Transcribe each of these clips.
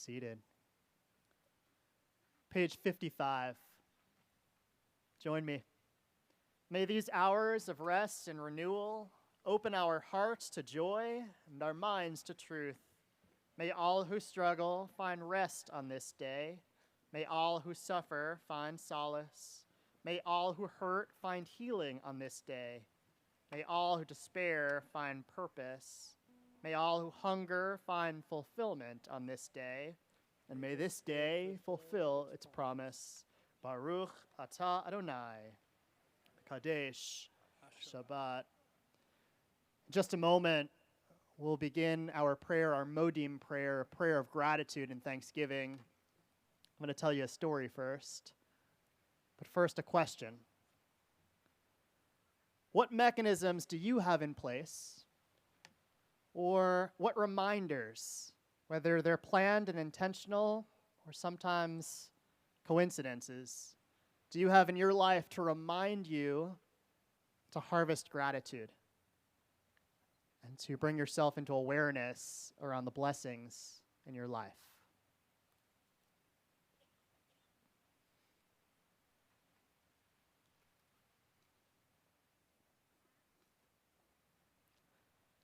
seated. Page 55. Join me. May these hours of rest and renewal open our hearts to joy and our minds to truth. May all who struggle find rest on this day. May all who suffer find solace. May all who hurt find healing on this day. May all who despair find purpose. May all who hunger find fulfillment on this day. And may this day fulfill its promise. Baruch atah Adonai. Kadesh Shabbat. In just a moment, we'll begin our prayer, our Modim prayer, a prayer of gratitude and thanksgiving. I'm going to tell you a story first. But first, a question. What mechanisms do you have in place? Or what reminders, whether they're planned and intentional or sometimes coincidences, do you have in your life to remind you to harvest gratitude and to bring yourself into awareness around the blessings in your life?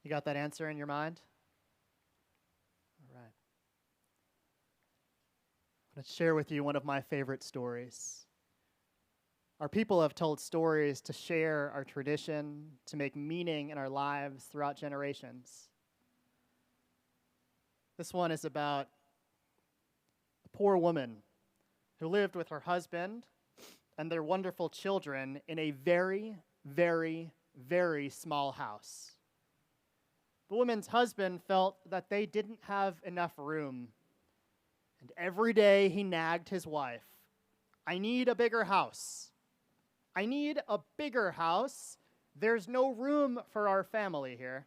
You got that answer in your mind? All right. I'm going to share with you one of my favorite stories. Our people have told stories to share our tradition, to make meaning in our lives throughout generations. This one is about a poor woman who lived with her husband and their wonderful children in a very, very, very small house. The woman's husband felt that they didn't have enough room, and every day he nagged his wife, "I need a bigger house. I need a bigger house. There's no room for our family here."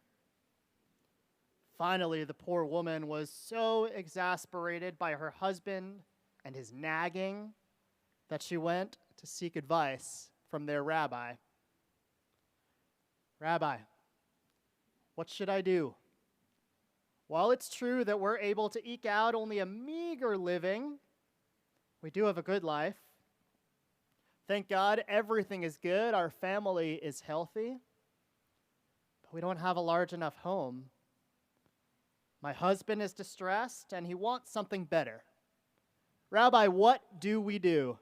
Finally, the poor woman was so exasperated by her husband and his nagging that she went to seek advice from their rabbi. "Rabbi, what should I do? While it's true that we're able to eke out only a meager living, we do have a good life. Thank God everything is good, our family is healthy, but we don't have a large enough home. My husband is distressed and he wants something better. Rabbi, what do we do?"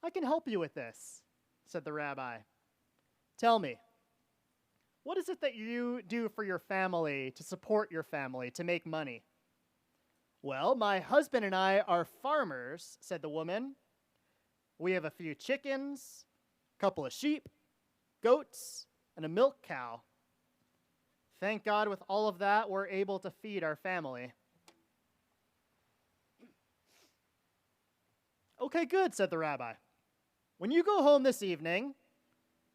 "I can help you with this," said the rabbi. "Tell me, what is it that you do for your family, to support your family, to make money?" "Well, my husband and I are farmers," said the woman. "We have a few chickens, a couple of sheep, goats, and a milk cow. Thank God with all of that, we're able to feed our family." "Okay, good," said the rabbi. "When you go home this evening,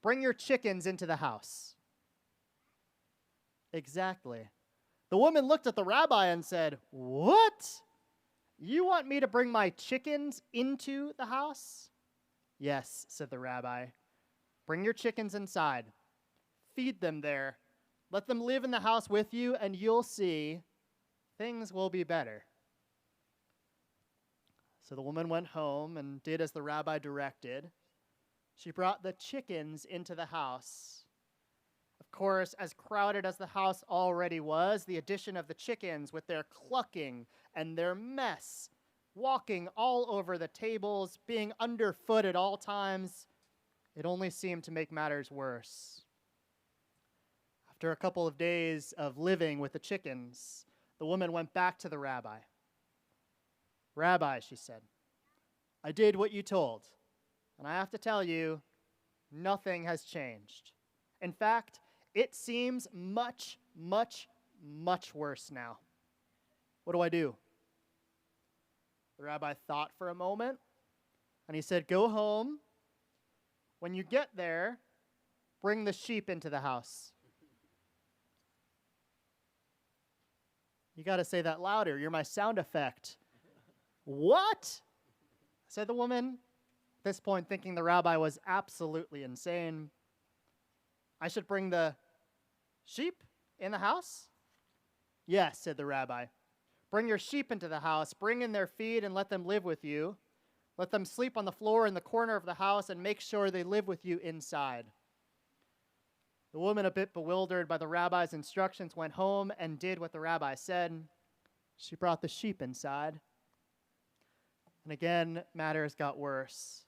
bring your chickens into the house." Exactly. The woman looked at the rabbi and said, "What? You want me to bring my chickens into the house?" "Yes," said the rabbi. "Bring your chickens inside. Feed them there. Let them live in the house with you, and you'll see things will be better." So the woman went home and did as the rabbi directed. She brought the chickens into the house. Of course, as crowded as the house already was, the addition of the chickens with their clucking and their mess, walking all over the tables, being underfoot at all times, it only seemed to make matters worse. After a couple of days of living with the chickens, the woman went back to the rabbi. "Rabbi," she said, "I did what you told, and I have to tell you, nothing has changed. In fact, it seems much, much, much worse now. What do I do?" The rabbi thought for a moment, and he said, "Go home. When you get there, bring the sheep into the house." "You got to say that louder. You're my sound effect." "What?" said the woman, at this point thinking the rabbi was absolutely insane. "I should bring the sheep in the house?" "Yes," said the rabbi. Bring your sheep into the house, bring in their feed, and let them live with you. Let them sleep on the floor in the corner of the house, and make sure they live with you inside." The woman, a bit bewildered by the rabbi's instructions, went home and did what the rabbi said. She brought the sheep inside. And again, matters got worse.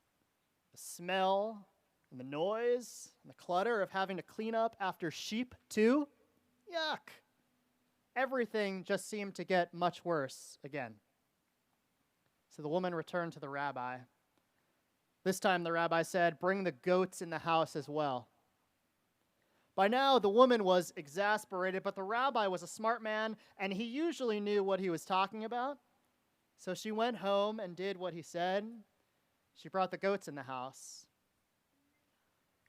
The smell and the noise and the clutter of having to clean up after sheep too, yuck. Everything just seemed to get much worse again. So the woman returned to the rabbi. This time the rabbi said, "Bring the goats in the house as well." By now the woman was exasperated, but the rabbi was a smart man, and he usually knew what he was talking about. So she went home and did what he said. She brought the goats in the house.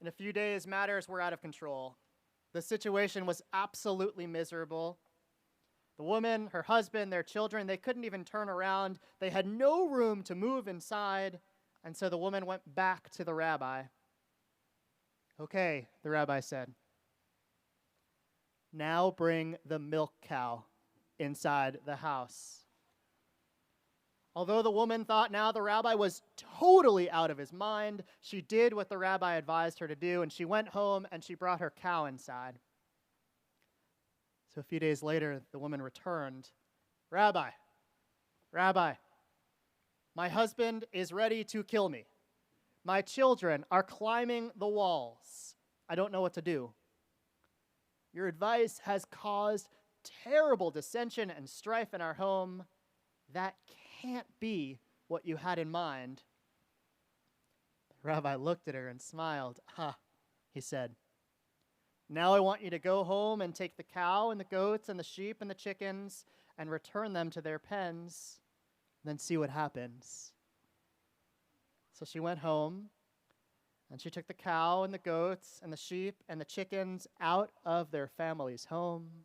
In a few days, matters were out of control. The situation was absolutely miserable. The woman, her husband, their children, they couldn't even turn around. They had no room to move inside, and so the woman went back to the rabbi. "Okay," the rabbi said. "Now bring the milk cow inside the house." Although the woman thought now the rabbi was totally out of his mind, she did what the rabbi advised her to do, and she went home and she brought her cow inside. So a few days later, the woman returned. Rabbi, my husband is ready to kill me. My children are climbing the walls. I don't know what to do. Your advice has caused terrible dissension and strife in our home. That can't be what you had in mind." The rabbi looked at her and smiled. He said, "Now I want you to go home and take the cow and the goats and the sheep and the chickens and return them to their pens, and then see what happens." So she went home, and she took the cow and the goats and the sheep and the chickens out of their family's home.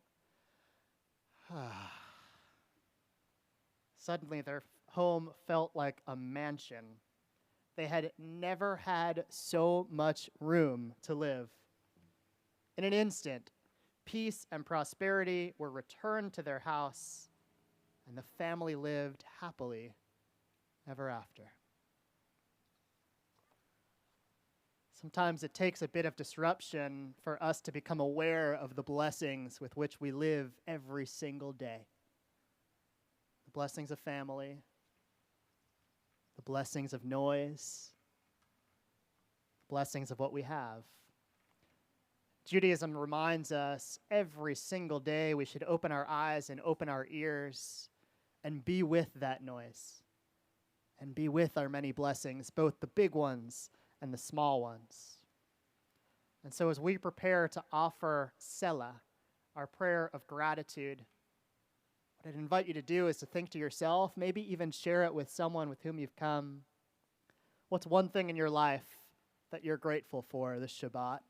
Suddenly, their home felt like a mansion. They had never had so much room to live. In an instant, peace and prosperity were returned to their house, and the family lived happily ever after. Sometimes it takes a bit of disruption for us to become aware of the blessings with which we live every single day. The blessings of family, the blessings of noise, the blessings of what we have. Judaism reminds us every single day we should open our eyes and open our ears and be with that noise and be with our many blessings, both the big ones and the small ones. And so as we prepare to offer Selah, our prayer of gratitude, what I'd invite you to do is to think to yourself, maybe even share it with someone with whom you've come. What's one thing in your life that you're grateful for this Shabbat?